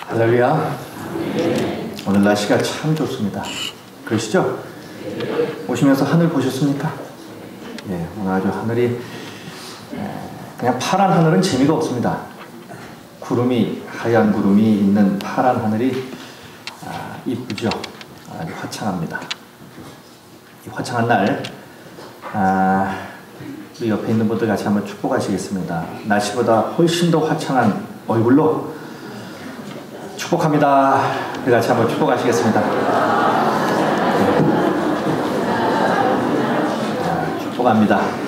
할렐루야. 오늘 날씨가 참 좋습니다. 그러시죠? 오시면서 하늘 보셨습니까? 예, 오늘 아주 하늘이 그냥 파란 하늘은 재미가 없습니다. 하얀 구름이 있는 파란 하늘이 이쁘죠? 아주 화창합니다. 이 화창한 날 우리 옆에 있는 분들 같이 한번 축복하시겠습니다. 날씨보다 훨씬 더 화창한 얼굴로 축복합니다. 우리 같이 한번 축복하시겠습니다. 축복합니다.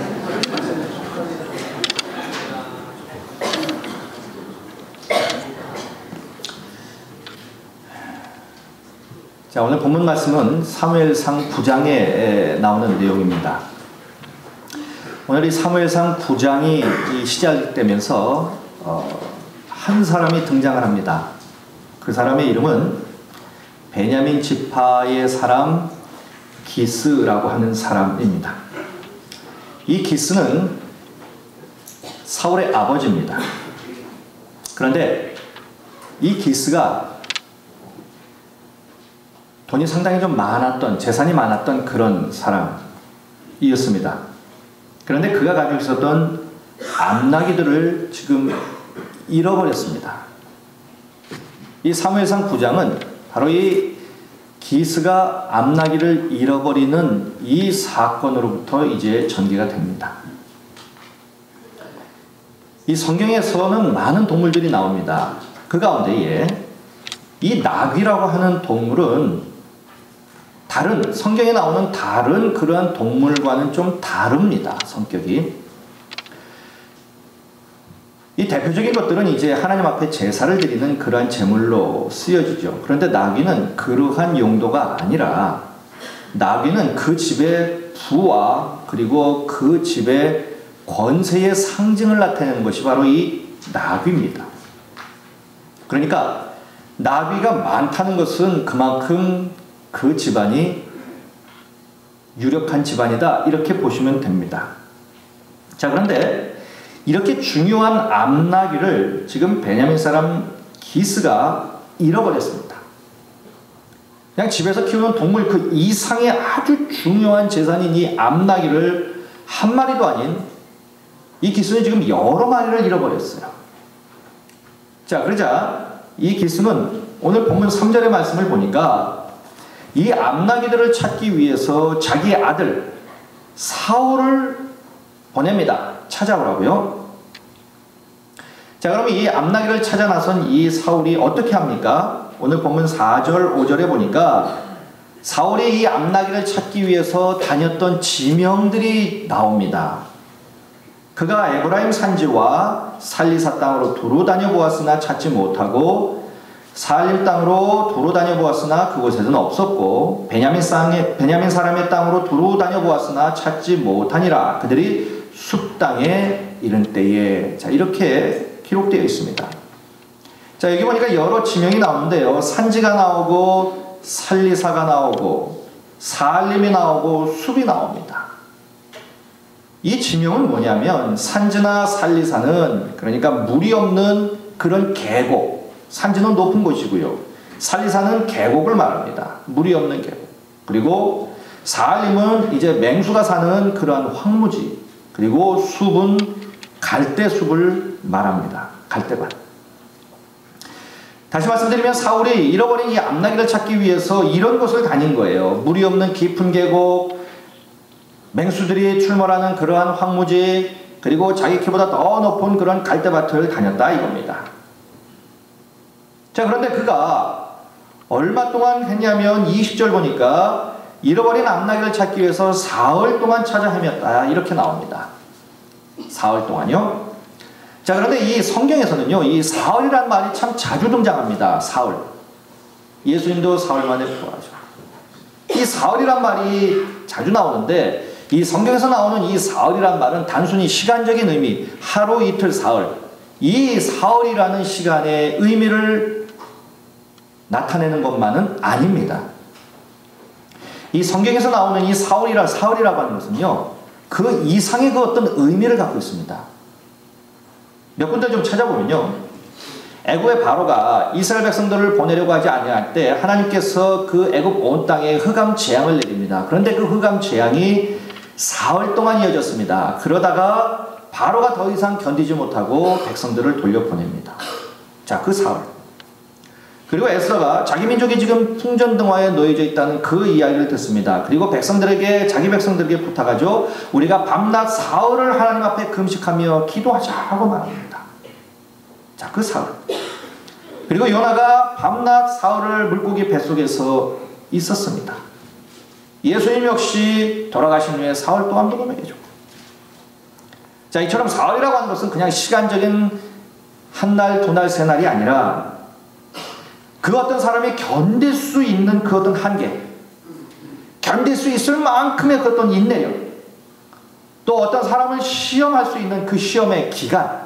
자, 오늘 본문 말씀은 사무엘상 9장에 나오는 내용입니다. 오늘 이 사무엘상 9장이 시작되면서 한 사람이 등장을 합니다. 그 사람의 이름은 베냐민 지파의 사람 기스라고 하는 사람입니다. 이 기스는 사울의 아버지입니다. 그런데 이 기스가 돈이 상당히 좀 많았던, 재산이 많았던 그런 사람이었습니다. 그런데 그가 가지고 있었던 암나기들을 지금 잃어버렸습니다. 이 사무엘상 9장은 바로 이 기스가 암나기를 잃어버리는 이 사건으로부터 이제 전개가 됩니다. 이 성경에서는 많은 동물들이 나옵니다. 그 가운데에 이 나귀라고 하는 동물은 성경에 나오는 다른 그러한 동물과는 좀 다릅니다. 성격이. 이 대표적인 것들은 이제 하나님 앞에 제사를 드리는 그러한 제물로 쓰여지죠. 그런데 나귀는 그러한 용도가 아니라 나귀는 그 집의 부와 그리고 그 집의 권세의 상징을 나타내는 것이 바로 이 나귀입니다. 그러니까 나귀가 많다는 것은 그만큼 그 집안이 유력한 집안이다, 이렇게 보시면 됩니다. 자, 그런데 이렇게 중요한 암나귀를 지금 베냐민 사람 기스가 잃어버렸습니다. 그냥 집에서 키우는 동물 그 이상의 아주 중요한 재산인 이 암나귀를 한 마리도 아닌 이 기스는 지금 여러 마리를 잃어버렸어요. 자, 그러자 이 기스는 오늘 본문 3절의 말씀을 보니까 이 암나귀들을 찾기 위해서 자기의 아들 사울을 보냅니다. 찾아오라고요. 자, 그러면 이 암나귀를 찾아 나선 이 사울이 어떻게 합니까? 오늘 본문 4절, 5절에 보니까 사울이 이 암나귀를 찾기 위해서 다녔던 지명들이 나옵니다. 그가 에브라임 산지와 살리사 땅으로 두루 다녀보았으나 찾지 못하고 사알림 땅으로 두루 다녀보았으나 그곳에는 없었고 베냐민 사람의 땅으로 두루 다녀보았으나 찾지 못하니라. 그들이 숲 땅에 이른 때에. 자, 이렇게 기록되어 있습니다. 자, 여기 보니까 여러 지명이 나오는데요. 산지가 나오고 살리사가 나오고 사알림이 나오고 숲이 나옵니다. 이 지명은 뭐냐면 산지나 살리사는 그러니까 물이 없는 그런 계곡, 산지는 높은 곳이고요. 살리사는 계곡을 말합니다. 물이 없는 계곡. 그리고 사알림은 이제 맹수가 사는 그러한 황무지. 그리고 숲은 갈대숲을 말합니다. 갈대밭. 다시 말씀드리면 사울이 잃어버린 이 암나귀를 찾기 위해서 이런 곳을 다닌 거예요. 물이 없는 깊은 계곡, 맹수들이 출몰하는 그러한 황무지, 그리고 자기 키보다 더 높은 그런 갈대밭을 다녔다 이겁니다. 자, 그런데 그가 얼마 동안 했냐면 20절 보니까 잃어버린 암나귀를 찾기 위해서 사흘 동안 찾아 헤맸다, 이렇게 나옵니다. 사흘 동안요. 자, 그런데 이 성경에서는요, 이 사흘이란 말이 참 자주 등장합니다. 사흘. 예수님도 사흘 만에 부활하죠. 이 사흘이란 말이 자주 나오는데 이 성경에서 나오는 이 사흘이란 말은 단순히 시간적인 의미, 하루 이틀 사흘, 이 사흘이라는 시간의 의미를 나타내는 것만은 아닙니다. 이 성경에서 나오는 이 사흘이라고 하는 것은요, 그 이상의 그 어떤 의미를 갖고 있습니다. 몇 군데 좀 찾아보면요, 애굽의 바로가 이스라엘 백성들을 보내려고 하지 아니할 때 하나님께서 그 애굽 온 땅에 흑암 재앙을 내립니다. 그런데 그 흑암 재앙이 사흘 동안 이어졌습니다. 그러다가 바로가 더 이상 견디지 못하고 백성들을 돌려보냅니다. 자, 그 사흘. 그리고 에스더가 자기 민족이 지금 풍전등화에 놓여져 있다는 그 이야기를 듣습니다. 그리고 자기 백성들에게 부탁하죠. 우리가 밤낮 사흘을 하나님 앞에 금식하며 기도하자고 말합니다. 자, 그 사흘. 그리고 요나가 밤낮 사흘을 물고기 뱃속에서 있었습니다. 예수님 역시 돌아가신 후에 사흘 동안 먹어먹이죠. 자, 이처럼 사흘이라고 하는 것은 그냥 시간적인 한 날, 두 날, 세 날이 아니라 그 어떤 사람이 견딜 수 있는 그 어떤 한계, 견딜 수 있을 만큼의 그 어떤 인내력, 또 어떤 사람을 시험할 수 있는 그 시험의 기간,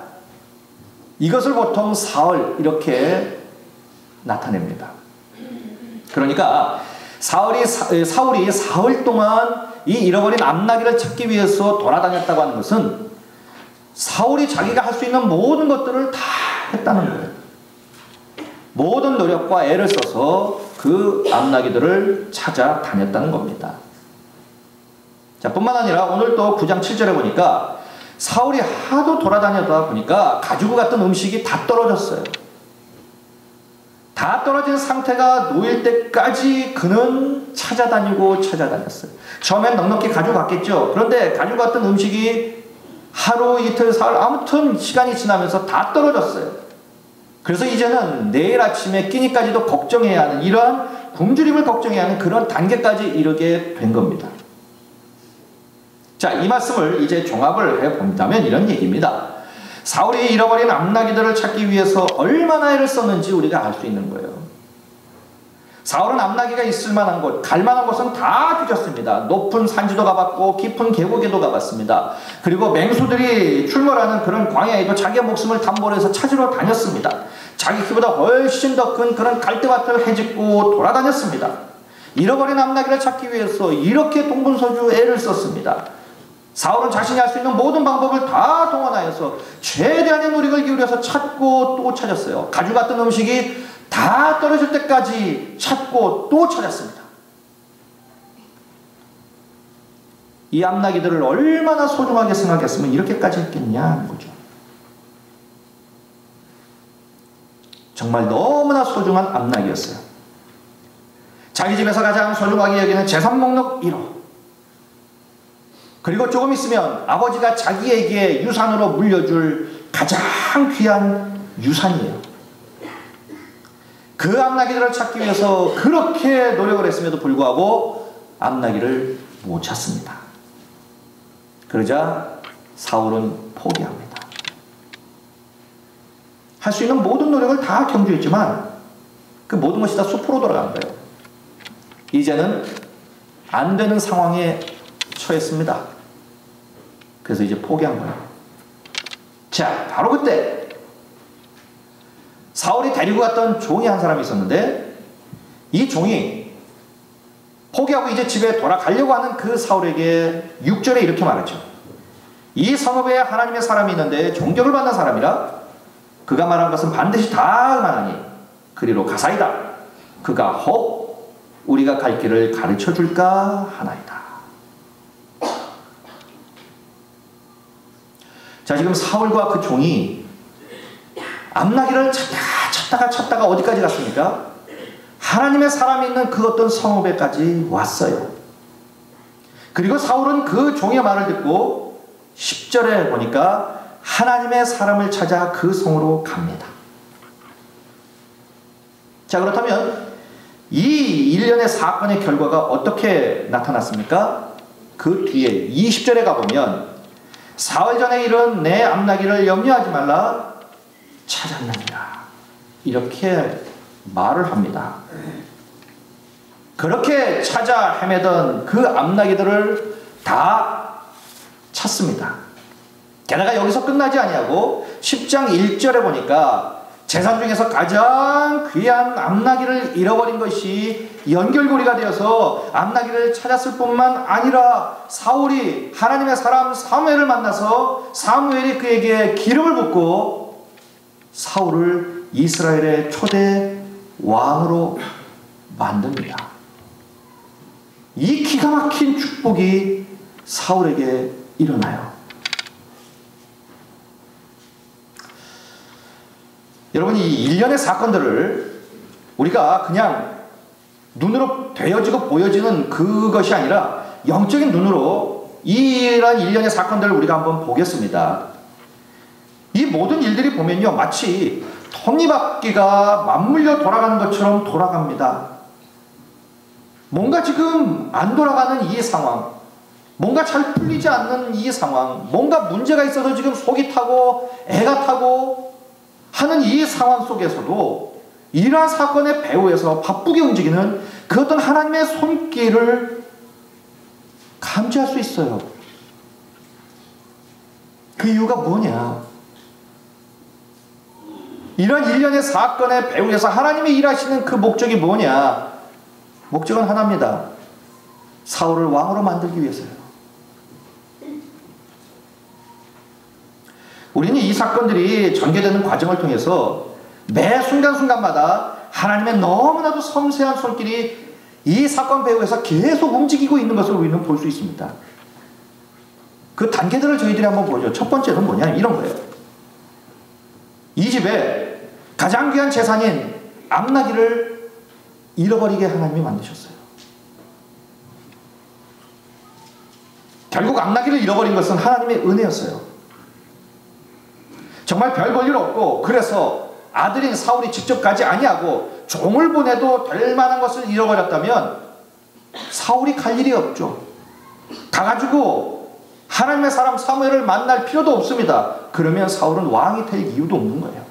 이것을 보통 사흘 이렇게 나타냅니다. 그러니까 사울이 사흘 동안 이 잃어버린 암나귀를 찾기 위해서 돌아다녔다고 하는 것은 사울이 자기가 할 수 있는 모든 것들을 다 했다는 거예요. 모든 노력과 애를 써서 그 암나귀들을 찾아다녔다는 겁니다. 자, 뿐만 아니라 오늘 또 9장 7절에 보니까 사울이 하도 돌아다니다 보니까 가지고 갔던 음식이 다 떨어졌어요. 다 떨어진 상태가 놓일 때까지 그는 찾아다녔어요. 처음엔 넉넉히 가지고 갔겠죠. 그런데 가지고 갔던 음식이 하루, 이틀, 사흘, 아무튼 시간이 지나면서 다 떨어졌어요. 그래서 이제는 내일 아침에 끼니까지도 걱정해야 하는, 이러한 굶주림을 걱정해야 하는 그런 단계까지 이르게 된 겁니다. 자, 이 말씀을 이제 종합을 해본다면 이런 얘기입니다. 사울이 잃어버린 암나귀들을 찾기 위해서 얼마나 애를 썼는지 우리가 알 수 있는 거예요. 사울은 암나귀가 있을 만한 곳, 갈 만한 곳은 다 뒤졌습니다. 높은 산지도 가봤고 깊은 계곡에도 가봤습니다. 그리고 맹수들이 출몰하는 그런 광야에도 자기의 목숨을 담보로 해서 찾으러 다녔습니다. 자기 키보다 훨씬 더 큰 그런 갈대밭을 헤집고 돌아다녔습니다. 잃어버린 암나귀를 찾기 위해서 이렇게 동분서주 애를 썼습니다. 사울은 자신이 할 수 있는 모든 방법을 다 동원하여서 최대한의 노력을 기울여서 찾고 또 찾았어요. 가져갔던 음식이 다 떨어질 때까지 찾고 또 찾았습니다. 이 암나귀들을 얼마나 소중하게 생각했으면 이렇게까지 했겠냐는 거죠. 정말 너무나 소중한 암나귀였어요. 자기 집에서 가장 소중하게 여기는 재산 목록 1호. 그리고 조금 있으면 아버지가 자기에게 유산으로 물려줄 가장 귀한 유산이에요. 그 암나귀들을 찾기 위해서 그렇게 노력을 했음에도 불구하고 암나귀를 못 찾습니다. 그러자 사울은 포기합니다. 할 수 있는 모든 노력을 다 경주했지만 그 모든 것이 다 수포로 돌아간 거예요. 이제는 안 되는 상황에 처했습니다. 그래서 이제 포기한 거예요. 자, 바로 그때 사울이 데리고 갔던 종이 한 사람이 있었는데 이 종이 포기하고 이제 집에 돌아가려고 하는 그 사울에게 6절에 이렇게 말했죠. 이 성읍에 하나님의 사람이 있는데 존경을 받는 사람이라 그가 말한 것은 반드시 다 응하나니 그리로 가사이다. 그가 혹 우리가 갈 길을 가르쳐 줄까 하나이다. 자, 지금 사울과 그 종이 암나귀를 찾다가 어디까지 갔습니까? 하나님의 사람이 있는 그 어떤 성읍에까지 왔어요. 그리고 사울은 그 종의 말을 듣고 10절에 보니까 하나님의 사람을 찾아 그 성으로 갑니다. 자, 그렇다면 이 일련의 사건의 결과가 어떻게 나타났습니까? 그 뒤에 20절에 가보면 사흘 전에 이른 내 암나귀를 염려하지 말라 찾았느니라 이렇게 말을 합니다. 그렇게 찾아 헤매던 그 암나귀들을 다 찾습니다. 게다가 여기서 끝나지 아니하고 10장 1절에 보니까 재산 중에서 가장 귀한 암나귀를 잃어버린 것이 연결고리가 되어서 암나귀를 찾았을 뿐만 아니라 사울이 하나님의 사람 사무엘을 만나서 사무엘이 그에게 기름을 붓고 사울을 이스라엘의 초대 왕으로 만듭니다. 이 기가 막힌 축복이 사울에게 일어나요. 여러분, 이 일련의 사건들을 우리가 그냥 눈으로 되어지고 보여지는 그것이 아니라 영적인 눈으로 이러한 일련의 사건들을 우리가 한번 보겠습니다. 이 모든 일들이 보면요, 마치 톱니바퀴가 맞물려 돌아가는 것처럼 돌아갑니다. 뭔가 지금 안 돌아가는 이 상황, 뭔가 잘 풀리지 않는 이 상황, 뭔가 문제가 있어서 지금 속이 타고 애가 타고 하는 이 상황 속에서도 이러한 사건의 배후에서 바쁘게 움직이는 그 어떤 하나님의 손길을 감지할 수 있어요. 그 이유가 뭐냐? 이런 일련의 사건의 배후에서 하나님이 일하시는 그 목적이 뭐냐? 목적은 하나입니다. 사울을 왕으로 만들기 위해서요. 우리는 이 사건들이 전개되는 과정을 통해서 매 순간순간마다 하나님의 너무나도 섬세한 손길이 이 사건 배후에서 계속 움직이고 있는 것을 우리는 볼 수 있습니다. 그 단계들을 저희들이 한번 보죠. 첫 번째는 뭐냐? 이런 거예요. 이 집에 가장 귀한 재산인 암나기를 잃어버리게 하나님이 만드셨어요. 결국 암나기를 잃어버린 것은 하나님의 은혜였어요. 정말 별 볼 일 없고, 그래서 아들인 사울이 직접 가지 아니하고 종을 보내도 될 만한 것을 잃어버렸다면 사울이 갈 일이 없죠. 가가지고 하나님의 사람 사무엘을 만날 필요도 없습니다. 그러면 사울은 왕이 될 이유도 없는 거예요.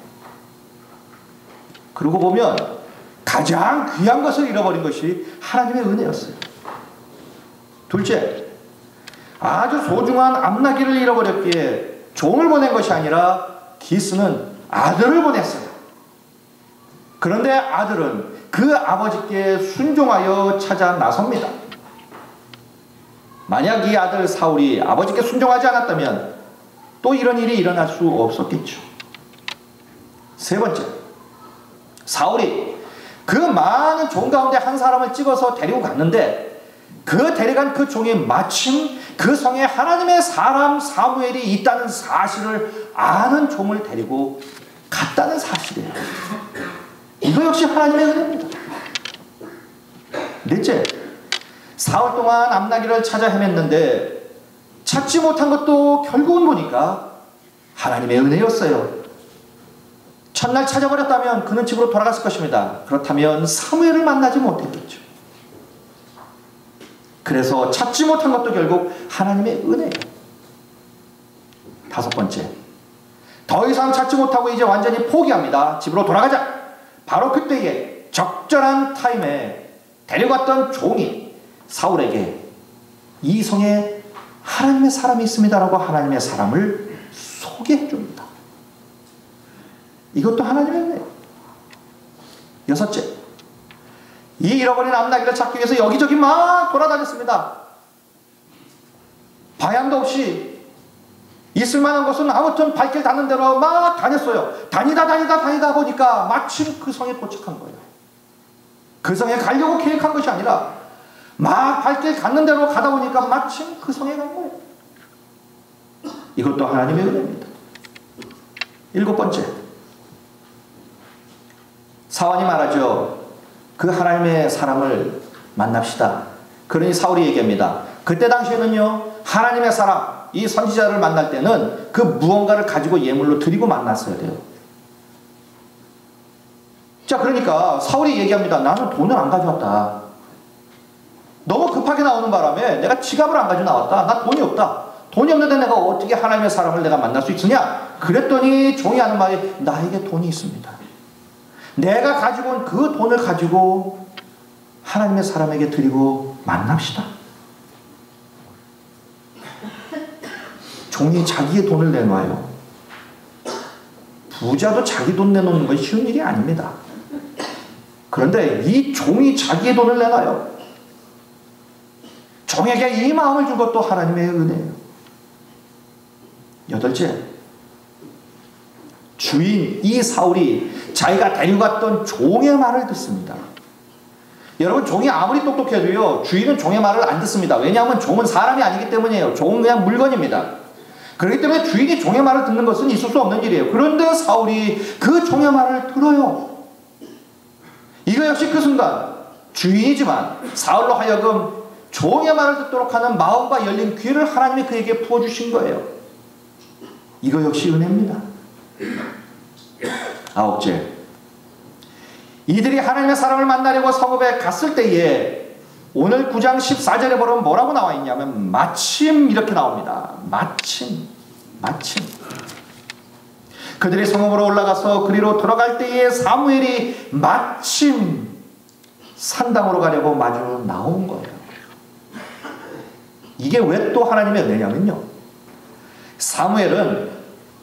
그러고 보면 가장 귀한 것을 잃어버린 것이 하나님의 은혜였어요. 둘째, 아주 소중한 암나기를 잃어버렸기에 종을 보낸 것이 아니라 기스는 아들을 보냈어요. 그런데 아들은 그 아버지께 순종하여 찾아 나섭니다. 만약 이 아들 사울이 아버지께 순종하지 않았다면 또 이런 일이 일어날 수 없었겠죠. 세 번째, 사울이 그 많은 종 가운데 한 사람을 찍어서 데리고 갔는데 그 데려간 그 종이 마침 그 성에 하나님의 사람 사무엘이 있다는 사실을 아는 종을 데리고 갔다는 사실이에요. 이거 역시 하나님의 은혜입니다. 넷째, 사흘 동안 암나기를 찾아 헤맸는데 찾지 못한 것도 결국은 보니까 하나님의 은혜였어요. 첫날 찾아버렸다면 그는 집으로 돌아갔을 것입니다. 그렇다면 사무엘을 만나지 못했겠죠. 그래서 찾지 못한 것도 결국 하나님의 은혜예요. 다섯 번째, 더 이상 찾지 못하고 이제 완전히 포기합니다. 집으로 돌아가자. 바로 그때에 적절한 타임에 데려갔던 종이 사울에게 이 성에 하나님의 사람이 있습니다라고 하나님의 사람을 소개해 줍니다. 이것도 하나님의 은혜예요. 여섯째, 이 잃어버린 암나기를 찾기 위해서 여기저기 막 돌아다녔습니다. 방향도 없이 있을 만한 곳은 아무튼 발길 닿는 대로 막 다녔어요. 다니다 보니까 마침 그 성에 도착한 거예요. 그 성에 가려고 계획한 것이 아니라 막 발길 닿는 대로 가다 보니까 마침 그 성에 간 거예요. 이것도 하나님의 은혜입니다. 일곱 번째, 사원이 말하죠. 그 하나님의 사람을 만납시다. 그러니 사울이 얘기합니다. 그때 당시에는요, 하나님의 사람, 이 선지자를 만날 때는 그 무언가를 가지고 예물로 드리고 만났어야 돼요. 자, 그러니까 사울이 얘기합니다. 나는 돈을 안 가져왔다. 너무 급하게 나오는 바람에 내가 지갑을 안 가지고 나왔다. 나 돈이 없다. 돈이 없는데 내가 어떻게 하나님의 사람을 내가 만날 수 있으냐? 그랬더니 종이 하는 말이, 나에게 돈이 있습니다. 내가 가지고 온 그 돈을 가지고 하나님의 사람에게 드리고 만납시다. 종이 자기의 돈을 내놔요. 부자도 자기 돈 내놓는 건 쉬운 일이 아닙니다. 그런데 이 종이 자기의 돈을 내놔요. 종에게 이 마음을 준 것도 하나님의 은혜예요. 여덟째, 주인 이 사울이 자기가 데려갔던 종의 말을 듣습니다. 여러분, 종이 아무리 똑똑해도요, 주인은 종의 말을 안 듣습니다. 왜냐하면 종은 사람이 아니기 때문이에요. 종은 그냥 물건입니다. 그렇기 때문에 주인이 종의 말을 듣는 것은 있을 수 없는 일이에요. 그런데 사울이 그 종의 말을 들어요. 이거 역시 그 순간 주인이지만 사울로 하여금 종의 말을 듣도록 하는 마음과 열린 귀를 하나님이 그에게 부어주신 거예요. 이거 역시 은혜입니다. 아홉째, 이들이 하나님의 사람을 만나려고 성읍에 갔을 때에 오늘 9장 14절에 보면 뭐라고 나와 있냐면 마침 이렇게 나옵니다. 마침. 그들이 성읍으로 올라가서 그리로 들어갈 때에 사무엘이 마침 산당으로 가려고 마주 나온 거예요. 이게 왜 또 하나님의 은혜냐면요, 사무엘은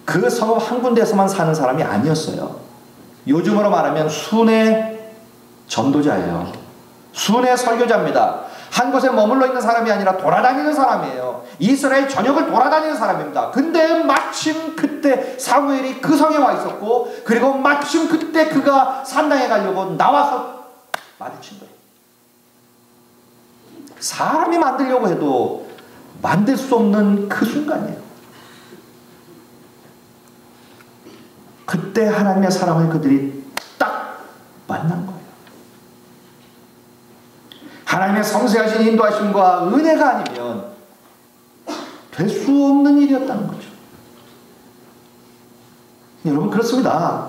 그 성읍 한 군데에서만 사는 사람이 아니었어요. 요즘으로 말하면 순회 전도자예요. 순회 설교자입니다. 한 곳에 머물러 있는 사람이 아니라 돌아다니는 사람이에요. 이스라엘 전역을 돌아다니는 사람입니다. 근데 마침 그때 사무엘이 그 성에 와 있었고, 그리고 마침 그때 그가 산당에 가려고 나와서 마주친 거예요. 사람이 만들려고 해도 만들 수 없는 그 순간이에요. 그때 하나님의 사람을 그들이 딱 만난 거예요. 하나님의 성세하신 인도하심과 은혜가 아니면 될 수 없는 일이었다는 거죠. 여러분, 그렇습니다.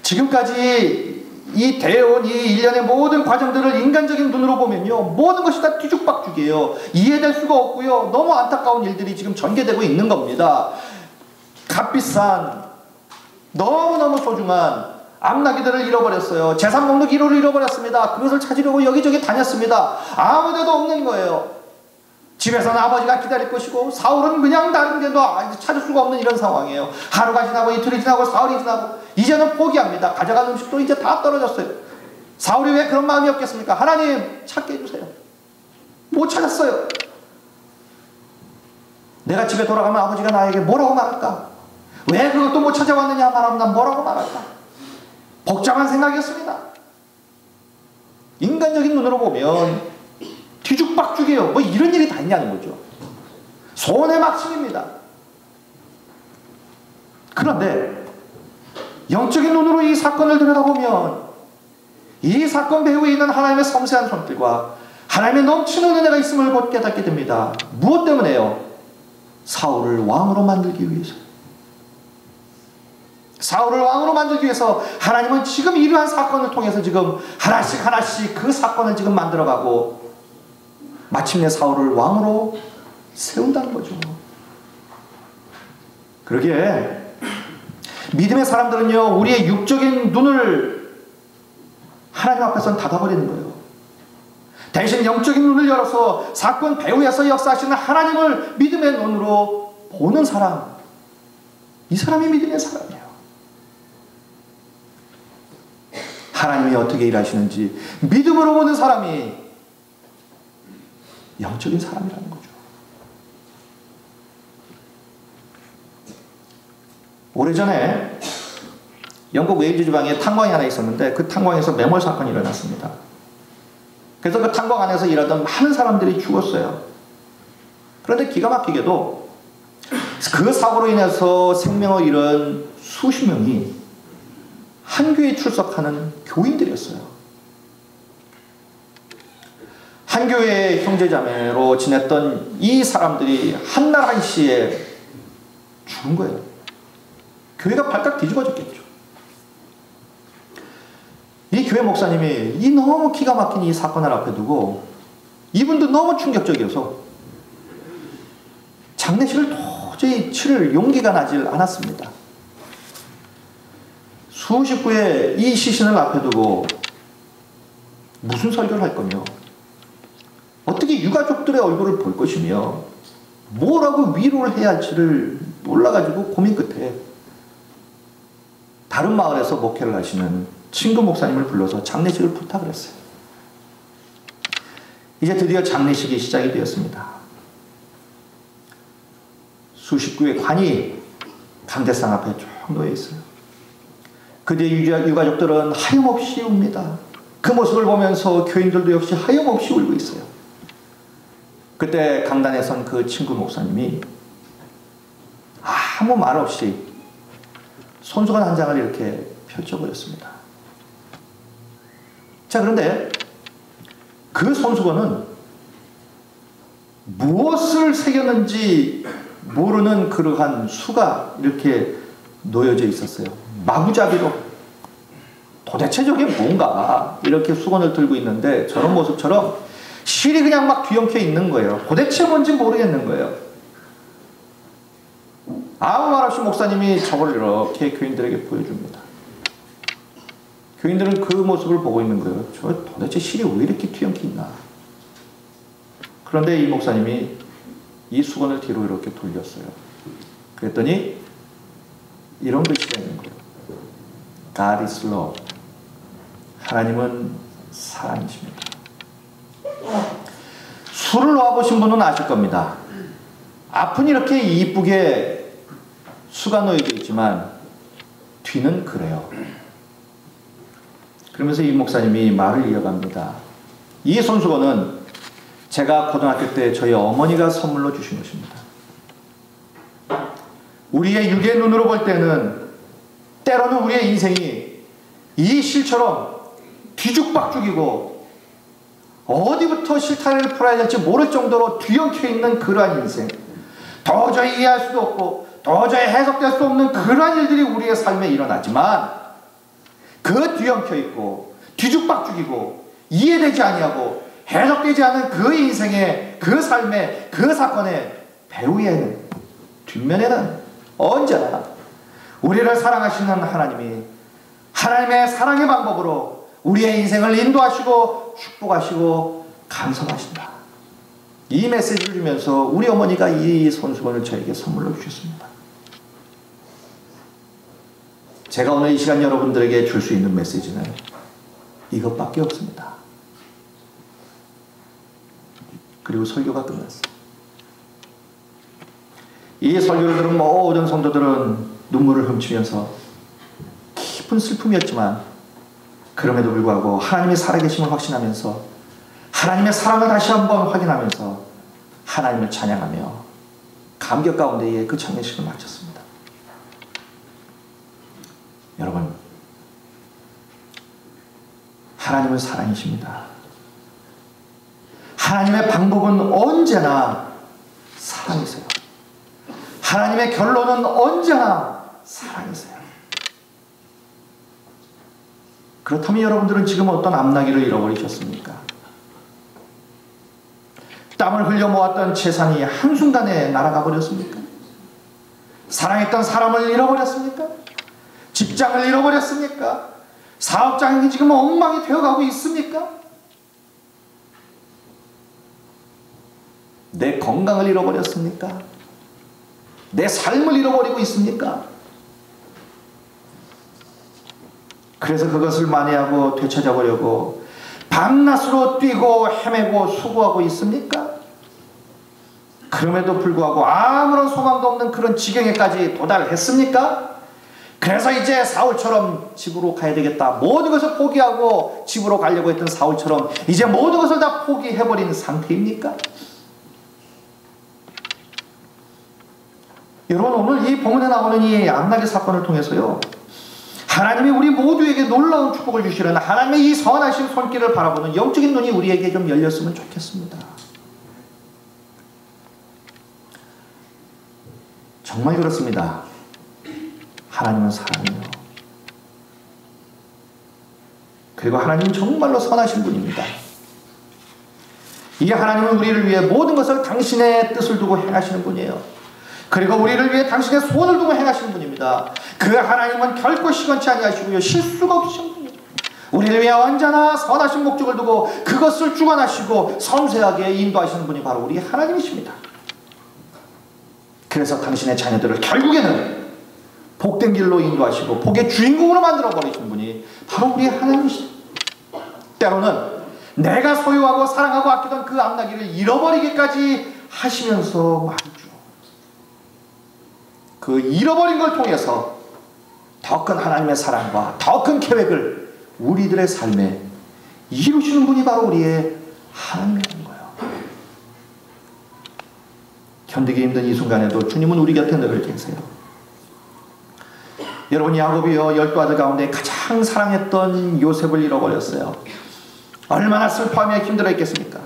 지금까지 이 대온, 이 일련의 모든 과정들을 인간적인 눈으로 보면요, 모든 것이 다 뒤죽박죽이에요. 이해될 수가 없고요, 너무 안타까운 일들이 지금 전개되고 있는 겁니다. 값비싼, 너무너무 소중한 암나귀들을 잃어버렸어요. 재산 목록 1호를 잃어버렸습니다. 그것을 찾으려고 여기저기 다녔습니다. 아무 데도 없는 거예요. 집에서는 아버지가 기다릴 것이고, 사울은 그냥 다른 데도 찾을 수가 없는 이런 상황이에요. 하루가 지나고 이틀이 지나고 사흘이 지나고 이제는 포기합니다. 가져간 음식도 이제 다 떨어졌어요. 사울이 왜 그런 마음이 없겠습니까? 하나님 찾게 해주세요. 못 찾았어요. 내가 집에 돌아가면 아버지가 나에게 뭐라고 말할까? 왜 그것도 못 찾아왔느냐 말하면 난 뭐라고 말할까? 복잡한 생각이었습니다. 인간적인 눈으로 보면 뒤죽박죽이에요. 뭐 이런 일이 다 있냐는 거죠. 손해 막심입니다. 그런데 영적인 눈으로 이 사건을 들여다보면 이 사건 배후에 있는 하나님의 섬세한 손길과 하나님의 넘치는 은혜가 있음을 곧 깨닫게 됩니다. 무엇 때문에요? 사울을 왕으로 만들기 위해서. 사울을 왕으로 만들기 위해서 하나님은 지금 이러한 사건을 통해서 지금 하나씩 그 사건을 지금 만들어가고 마침내 사울을 왕으로 세운다는 거죠. 그러기에 믿음의 사람들은요, 우리의 육적인 눈을 하나님 앞에서는 닫아버리는 거예요. 대신 영적인 눈을 열어서 사건 배후에서 역사하시는 하나님을 믿음의 눈으로 보는 사람, 이 사람이 믿음의 사람이에요. 하나님이 어떻게 일하시는지 믿음으로 보는 사람이 영적인 사람이라는 거죠. 오래전에 영국 웨일즈 지방에 탄광이 하나 있었는데 그 탄광에서 매몰 사건이 일어났습니다. 그래서 그 탄광 안에서 일하던 많은 사람들이 죽었어요. 그런데 기가 막히게도 그 사고로 인해서 생명을 잃은 수십 명이 한 교회에 출석하는 교인들이었어요. 한 교회의 형제자매로 지냈던 이 사람들이 한날 한시에 죽은 거예요. 교회가 발칵 뒤집어졌겠죠. 이 교회 목사님이 이 너무 기가 막힌 이 사건을 앞에 두고 이분도 너무 충격적이어서 장례식을 도저히 치를 용기가 나질 않았습니다. 수십 구의 이 시신을 앞에 두고 무슨 설교를 할 거며, 어떻게 유가족들의 얼굴을 볼 것이며, 뭐라고 위로를 해야 할지를 몰라가지고 고민 끝에 다른 마을에서 목회를 하시는 친구 목사님을 불러서 장례식을 부탁을 했어요. 이제 드디어 장례식이 시작이 되었습니다. 수십 구의 관이 강대상 앞에 쭉 놓여 있어요. 그들의 유가족들은 하염없이 웁니다. 그 모습을 보면서 교인들도 역시 하염없이 울고 있어요. 그때 강단에 선 그 친구 목사님이 아무 말 없이 손수건 한 장을 이렇게 펼쳐버렸습니다. 자, 그런데 그 손수건은 무엇을 새겼는지 모르는 그러한 수가 이렇게 놓여져 있었어요. 마구잡이로. 도대체 저게 뭔가 이렇게 수건을 들고 있는데 저런 모습처럼 실이 그냥 막 뒤엉켜 있는 거예요. 도대체 뭔지 모르겠는 거예요. 아무 말 없이 목사님이 저걸 이렇게 교인들에게 보여줍니다. 교인들은 그 모습을 보고 있는 거예요. 저 도대체 실이 왜 이렇게 뒤엉켜 있나. 그런데 이 목사님이 이 수건을 뒤로 이렇게 돌렸어요. 그랬더니 이런 글씨가 있는 거예요. God is love. 하나님은 사랑이십니다. 술을 놔보신 분은 아실 겁니다. 앞은 이렇게 이쁘게 수가 놓여져 있지만 뒤는 그래요. 그러면서 이 목사님이 말을 이어갑니다. 이 손수건은 제가 고등학교 때 저희 어머니가 선물로 주신 것입니다. 우리의 육의 눈으로 볼 때는 때로는 우리의 인생이 이 실처럼 뒤죽박죽이고 어디부터 실타래를 풀어야 될지 모를 정도로 뒤엉켜 있는 그러한 인생, 도저히 이해할 수도 없고 도저히 해석될 수 없는 그러한 일들이 우리의 삶에 일어나지만 그 뒤엉켜 있고 뒤죽박죽이고 이해되지 아니하고 해석되지 않은 그 인생의 그 삶의 그 사건의 배후에는 뒷면에는 언제나 우리를 사랑하시는 하나님이 하나님의 사랑의 방법으로 우리의 인생을 인도하시고 축복하시고 간섭하신다. 이 메시지를 주면서 우리 어머니가 이 손수건을 저에게 선물로 주셨습니다. 제가 오늘 이 시간 여러분들에게 줄 수 있는 메시지는 이것밖에 없습니다. 그리고 설교가 끝났어요. 이 설교를 들은 모든 성도들은 눈물을 훔치면서 깊은 슬픔이었지만 그럼에도 불구하고 하나님의 살아계심을 확신하면서 하나님의 사랑을 다시 한번 확인하면서 하나님을 찬양하며 감격 가운데에 그 장례식을 마쳤습니다. 여러분, 하나님은 사랑이십니다. 하나님의 방법은 언제나 사랑이세요. 하나님의 결론은 언제나 사랑이세요. 그렇다면 여러분들은 지금 어떤 앞나기를 잃어버리셨습니까? 땀을 흘려 모았던 재산이 한순간에 날아가 버렸습니까? 사랑했던 사람을 잃어버렸습니까? 직장을 잃어버렸습니까? 사업장이 지금 엉망이 되어가고 있습니까? 내 건강을 잃어버렸습니까? 내 삶을 잃어버리고 있습니까? 그래서 그것을 만회하고 되찾아보려고 밤낮으로 뛰고 헤매고 수고하고 있습니까? 그럼에도 불구하고 아무런 소망도 없는 그런 지경에까지 도달했습니까? 그래서 이제 사울처럼 집으로 가야 되겠다. 모든 것을 포기하고 집으로 가려고 했던 사울처럼 이제 모든 것을 다 포기해버린 상태입니까? 여러분, 오늘 이 본문에 나오는 이 암나기 사건을 통해서요, 하나님이 우리 모두에게 놀라운 축복을 주시려는 하나님의 이 선하신 손길을 바라보는 영적인 눈이 우리에게 좀 열렸으면 좋겠습니다. 정말 그렇습니다. 하나님은 사랑이에요. 그리고 하나님은 정말로 선하신 분입니다. 이 하나님은 우리를 위해 모든 것을 당신의 뜻을 두고 행하시는 분이에요. 그리고 우리를 위해 당신의 손을 두고 행하시는 분입니다. 그 하나님은 결코 시건치 아니하시고요, 실수가 없으신 분입니다. 우리를 위해 언제나 선하신 목적을 두고 그것을 주관하시고 섬세하게 인도하시는 분이 바로 우리 하나님이십니다. 그래서 당신의 자녀들을 결국에는 복된 길로 인도하시고 복의 주인공으로 만들어 버리신 분이 바로 우리 하나님이십니다. 때로는 내가 소유하고 사랑하고 아끼던 그 암나기를 잃어버리기까지 하시면서 말이죠. 그 잃어버린 걸 통해서 더 큰 하나님의 사랑과 더 큰 계획을 우리들의 삶에 이루시는 분이 바로 우리의 하나님이라는 거예요. 견디기 힘든 이 순간에도 주님은 우리 곁에 늘 계세요. 여러분, 야곱이요 12아들 가운데 가장 사랑했던 요셉을 잃어버렸어요. 얼마나 슬퍼하며 힘들어했겠습니까?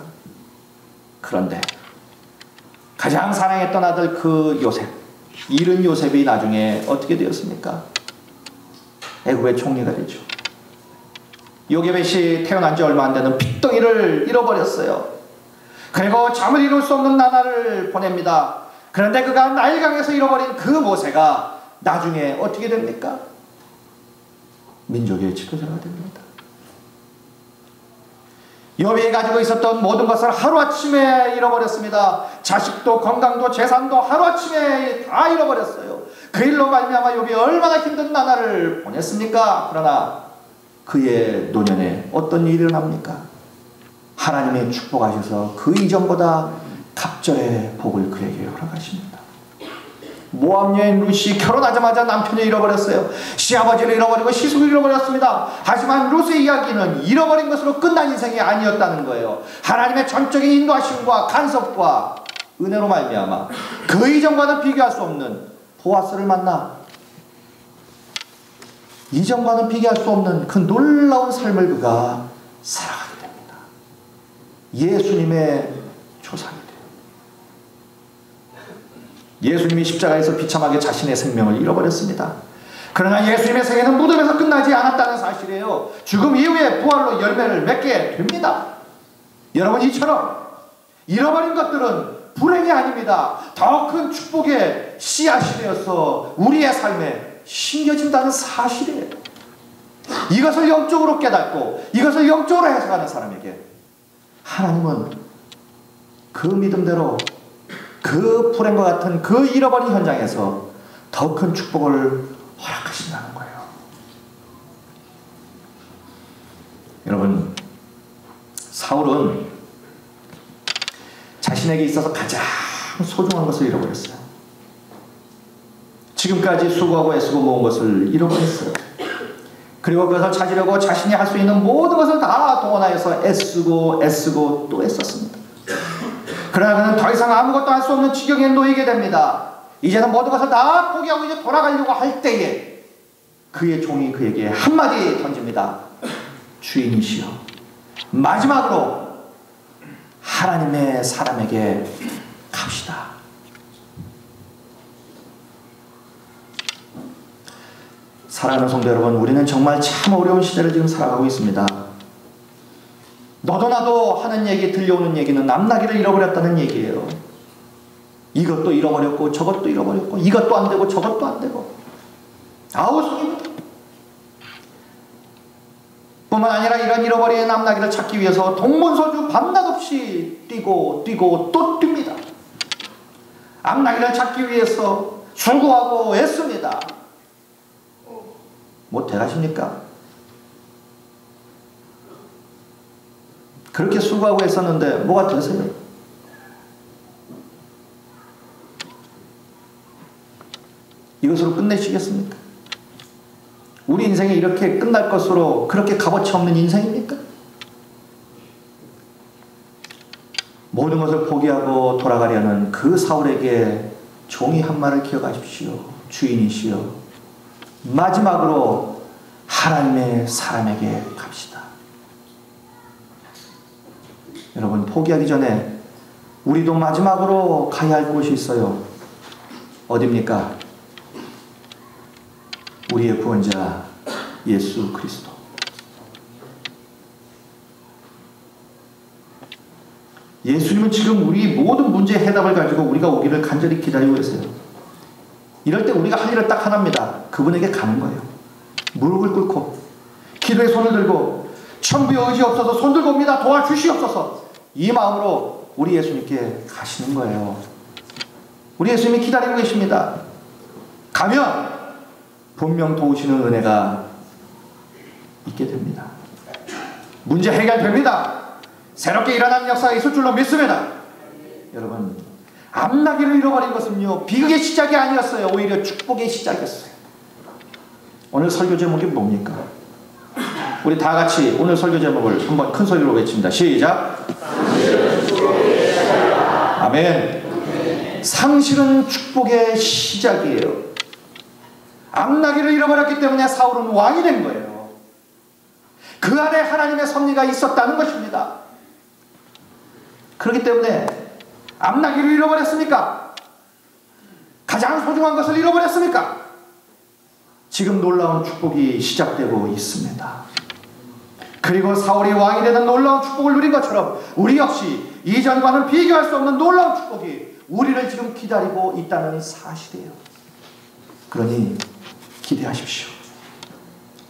그런데 가장 사랑했던 아들 그 요셉, 잃은 요셉이 나중에 어떻게 되었습니까? 애굽의 총리가 되죠. 요게벳이 태어난 지 얼마 안 되는 핏덩이를 잃어버렸어요. 그리고 잠을 이룰 수 없는 나날을 보냅니다. 그런데 그가 나일강에서 잃어버린 그 모세가 나중에 어떻게 됩니까? 민족의 지도자가 됩니다. 욥이 가지고 있었던 모든 것을 하루아침에 잃어버렸습니다. 자식도 건강도 재산도 하루아침에 다 잃어버렸어요. 그 일로 말미암아 욥이 얼마나 힘든 나날을 보냈습니까? 그러나 그의 노년에 어떤 일이 일어납니까? 하나님의 축복하셔서 그 이전보다 갑절의 복을 그에게 허락하십니다. 모압 여인 룻이 결혼하자마자 남편을 잃어버렸어요. 시아버지를 잃어버리고 시숙을 잃어버렸습니다. 하지만 룻의 이야기는 잃어버린 것으로 끝난 인생이 아니었다는 거예요. 하나님의 전적인 인도하심과 간섭과 은혜로 말미암아 그 이전과는 비교할 수 없는 보아스를 만나 이전과는 비교할 수 없는 그 놀라운 삶을 그가 살아가게 됩니다. 예수님의 조상이 돼요. 예수님이 십자가에서 비참하게 자신의 생명을 잃어버렸습니다. 그러나 예수님의 생애는 무덤에서 끝나지 않았다는 사실이에요. 죽음 이후에 부활로 열매를 맺게 됩니다. 여러분, 이처럼 잃어버린 것들은 불행이 아닙니다. 더 큰 축복의 씨앗이 되어서 우리의 삶에 심겨진다는 사실이에요. 이것을 영적으로 깨닫고 이것을 영적으로 해석하는 사람에게 하나님은 그 믿음대로 그 불행과 같은 그 잃어버린 현장에서 더 큰 축복을 허락하신다는 거예요. 여러분, 사울은 자신에게 있어서 가장 소중한 것을 잃어버렸어요. 지금까지 수고하고 애쓰고 모은 것을 잃어버렸어요. 그리고 그것을 찾으려고 자신이 할 수 있는 모든 것을 다 동원하여서 애쓰고 또 애썼습니다. 그러나 그는 더 이상 아무것도 할 수 없는 지경에 놓이게 됩니다. 이제는 모든 것을 다 포기하고 이제 돌아가려고 할 때에 그의 종이 그에게 한마디 던집니다. 주인이시여, 마지막으로 하나님의 사람에게 갑시다. 사랑하는 성도 여러분, 우리는 정말 참 어려운 시대를 지금 살아가고 있습니다. 너도 나도 하는 얘기, 들려오는 얘기는 남나기를 잃어버렸다는 얘기예요. 이것도 잃어버렸고 저것도 잃어버렸고 이것도 안 되고 저것도 안 되고 아우성입니다. 뿐만 아니라 이런 잃어버린 남나기를 찾기 위해서 동문서주 밤낮 없이 뛰고 또 뜁니다. 앞나기를 찾기 위해서 수고하고 애씁니다. 뭐 돼가십니까? 그렇게 수고하고 애썼는데 뭐가 되세요? 이것으로 끝내시겠습니까? 우리 인생이 이렇게 끝날 것으로 그렇게 값어치 없는 인생입니까? 모든 것을 포기하고 돌아가려는 그 사울에게 종이 한 말을 기억하십시오. 주인이시여, 마지막으로 하나님의 사람에게 갑시다. 여러분, 포기하기 전에 우리도 마지막으로 가야 할 곳이 있어요. 어디입니까? 우리의 구원자 예수 그리스도. 예수님은 지금 우리 모든 문제의 해답을 가지고 우리가 오기를 간절히 기다리고 계세요. 이럴 때 우리가 할 일은 딱 하나입니다. 그분에게 가는 거예요. 무릎을 꿇고 기도의 손을 들고 천부의 의지 없어서 손 들고 옵니다. 도와주시옵소서. 이 마음으로 우리 예수님께 가시는 거예요. 우리 예수님이 기다리고 계십니다. 가면 분명 도우시는 은혜가 있게 됩니다. 문제 해결됩니다. 새롭게 일어나는 역사가 있을 줄로 믿습니다. 여러분, 앞나기를 잃어버린 것은요, 비극의 시작이 아니었어요. 오히려 축복의 시작이었어요. 오늘 설교 제목이 뭡니까? 우리 다 같이 오늘 설교 제목을 한번 큰 소리로 외칩니다. 시작. 아멘. 상실은 축복의 시작이에요. 암나기를 잃어버렸기 때문에 사울은 왕이 된 거예요. 그 안에 하나님의 섭리가 있었다는 것입니다. 그렇기 때문에 암나기를 잃어버렸습니까? 가장 소중한 것을 잃어버렸습니까? 지금 놀라운 축복이 시작되고 있습니다. 그리고 사울이 왕이 되는 놀라운 축복을 누린 것처럼 우리 역시 이전과는 비교할 수 없는 놀라운 축복이 우리를 지금 기다리고 있다는 사실이에요. 그러니 기대하십시오.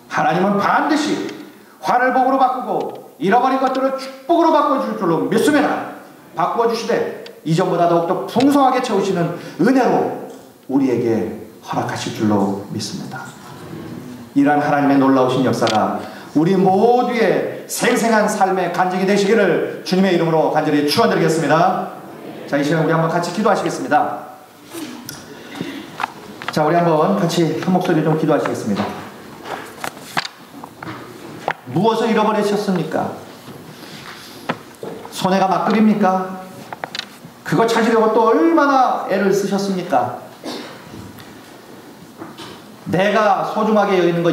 하나님은 반드시 화를 복으로 바꾸고 잃어버린 것들을 축복으로 바꿔줄 줄로 믿습니다. 바꿔주시되 이전보다 더욱더 풍성하게 채우시는 은혜로 우리에게 허락하실 줄로 믿습니다. 이러한 하나님의 놀라우신 역사가 우리 모두의 생생한 삶의 간증이 되시기를 주님의 이름으로 간절히 축원드리겠습니다. 자, 이 시간 우리 한번 같이 기도하시겠습니다. 자, 우리 한번 같이 한 목소리 좀 기도하시겠습니다. 무엇을 잃어버리셨습니까? 손해가 막급입니까? 그거 찾으려고 또 얼마나 애를 쓰셨습니까? 내가 소중하게 여기는 거